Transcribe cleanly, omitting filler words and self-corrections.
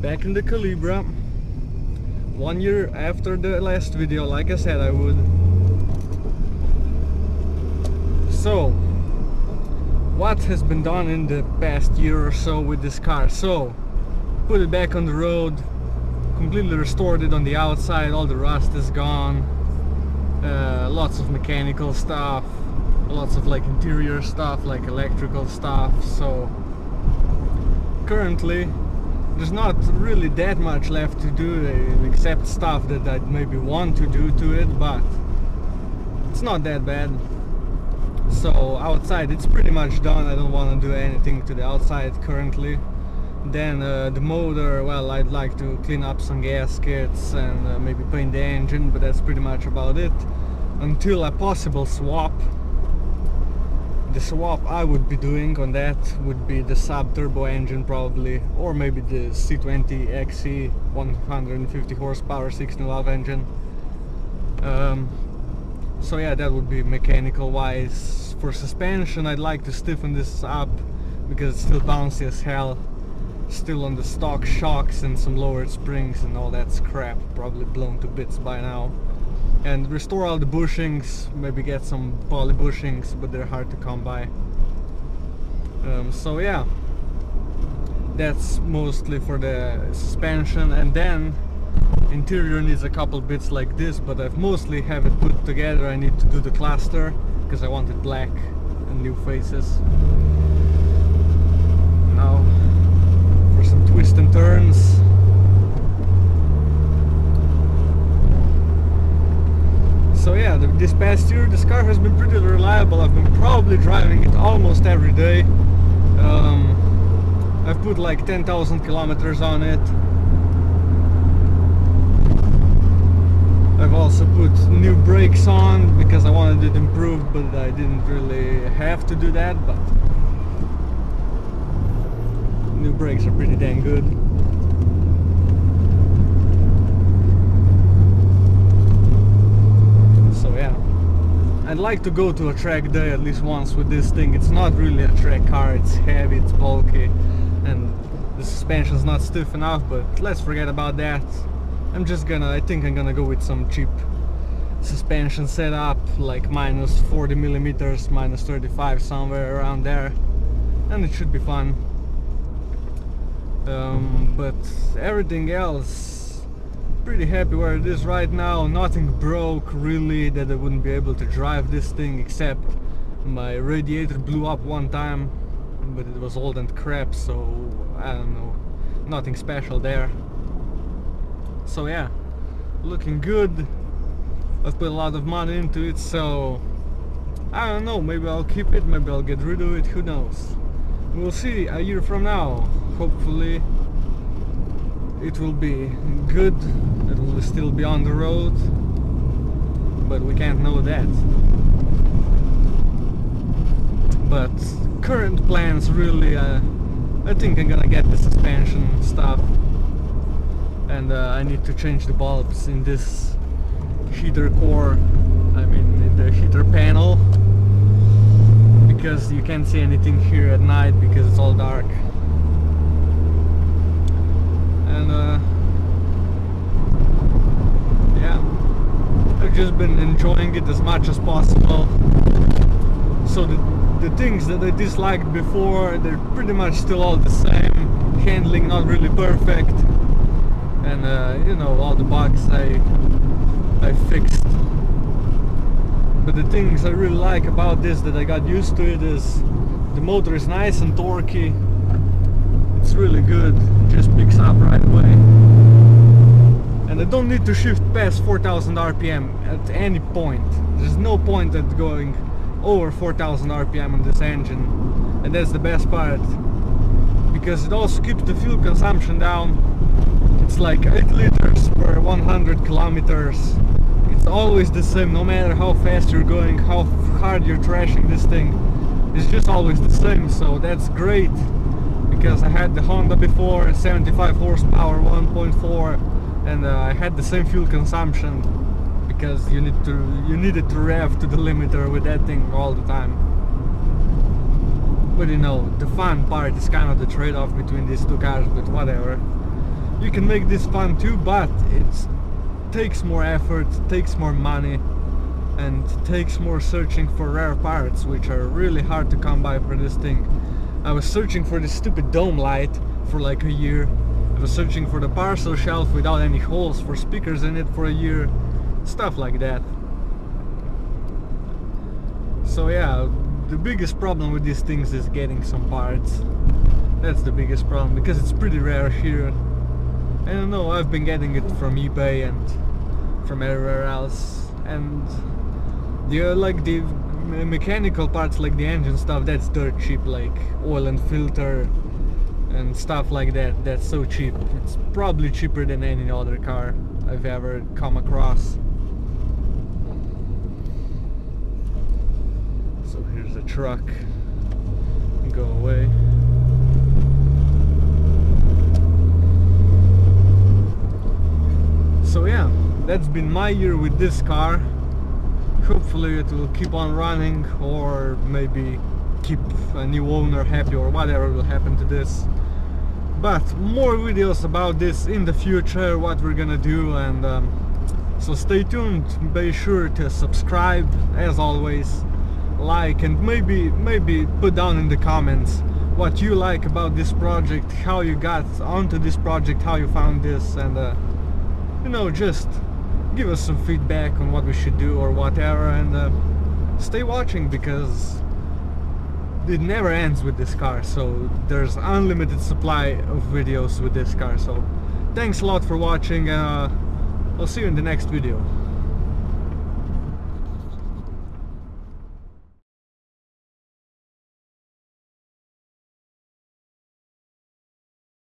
back in the Calibra. 1 year after the last video, like I said I would. So, what has been done in the past year or so with this car? So, put it back on the road, completely restored it on the outside, all the rust is gone, lots of mechanical stuff, lots of like interior stuff, like electrical stuff. So currently there's not really that much left to do, except stuff that I maybe want to do to it, but it's not that bad. So outside it's pretty much done. I don't want to do anything to the outside currently. Then the motor, well, I'd like to clean up some gaskets and maybe paint the engine, but that's pretty much about it until a possible swap. The swap I would be doing on that would be the sub-turbo engine probably, or maybe the C20 XE 150 horsepower 16 valve engine. So yeah, that would be mechanical wise. For suspension, I'd like to stiffen this up because it's still bouncy as hell. Still on the stock shocks and some lowered springs and all that crap, probably blown to bits by now. And restore all the bushings, maybe get some poly bushings, but they're hard to come by. So yeah, that's mostly for the suspension. And then interior needs a couple bits like this, but I've mostly have it put together. I need to do the cluster because I want it black and new faces. Now for some twists and turns. So yeah, this past year this car has been pretty reliable. I've been probably driving it almost every day. I've put like 10,000 kilometers on it. I've also put new brakes on because I wanted it improved, but I didn't really have to do that. But new brakes are pretty dang good. I'd like to go to a track day at least once with this thing. It's not really a track car, it's heavy, it's bulky, and the suspension's not stiff enough, but let's forget about that. I think I'm gonna go with some cheap suspension setup, like minus 40 millimeters, minus 35, somewhere around there, and it should be fun. But everything else, pretty happy where it is right now. Nothing broke really that I wouldn't be able to drive this thing, except my radiator blew up one time, but it was old and crap, so I don't know, nothing special there. So yeah, looking good. I've put a lot of money into it, so I don't know, maybe I'll keep it, maybe I'll get rid of it, who knows. We'll see a year from now. Hopefully it will be good, it will still be on the road, but we can't know that. But current plans really, I think I'm gonna get the suspension stuff, and I need to change the bulbs in this heater core, I mean in the heater panel, because you can't see anything here at night because it's all dark. And yeah, I've just been enjoying it as much as possible. So the things that I disliked before, they're pretty much still all the same. Handling not really perfect, and you know, all the bugs I fixed. But the things I really like about this, that I got used to it, is the motor is nice and torquey. It's really good, it just picks up right away. And I don't need to shift past 4000 RPM at any point. There's no point at going over 4000 RPM on this engine. And that's the best part, because it also keeps the fuel consumption down. It's like 8 liters per 100 kilometers. It's always the same, no matter how fast you're going, how hard you're trashing this thing. It's just always the same, so that's great. Because I had the Honda before, 75 horsepower, 1.4, and I had the same fuel consumption because you needed to rev to the limiter with that thing all the time. But you know, the fun part is kind of the trade-off between these two cars, but whatever. you can make this fun too, but it takes more effort, takes more money, and takes more searching for rare parts, which are really hard to come by for this thing. I was searching for this stupid dome light for like a year. I was searching for the parcel shelf without any holes for speakers in it for a year. Stuff like that. So yeah, the biggest problem with these things is getting some parts. That's the biggest problem, because it's pretty rare here. I don't know, I've been getting it from eBay and from everywhere else. And the mechanical parts, like the engine stuff, that's dirt cheap, like oil and filter and stuff like that. That's so cheap. It's probably cheaper than any other car I've ever come across. So here's a truck. Go away. So yeah, that's been my year with this car. Hopefully it will keep on running, or maybe keep a new owner happy, or whatever will happen to this. But more videos about this in the future, what we're gonna do, and so stay tuned. Be sure to subscribe, as always, like, and maybe put down in the comments what you like about this project, how you got onto this project, how you found this, and you know, just give us some feedback on what we should do or whatever, and stay watching, because it never ends with this car. So there's unlimited supply of videos with this car. So thanks a lot for watching, and I'll see you in the next video.